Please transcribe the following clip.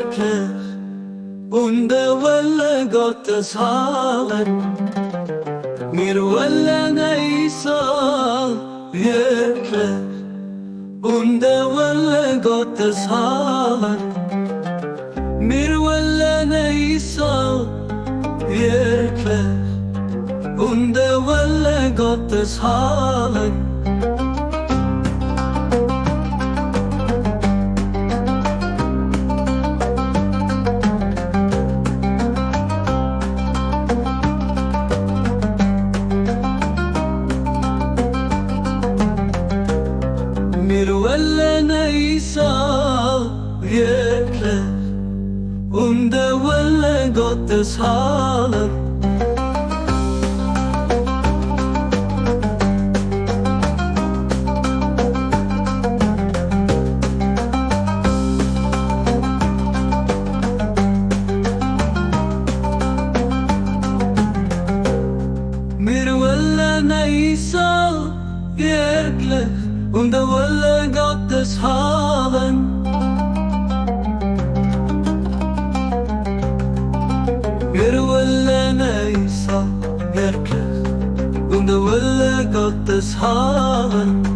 wirklich und ولا Gott es hat mir ولا نيسا wirklich und ولا Gott es hat mir ولا نيسا wirklich und ولا Gott es hat mir ولا نيسا wirklich und ولا Gottes Halle mir ولا نيسا wirklich und ولا Gottes haben mir ولا نيسا wirklich und ولا Gottes haben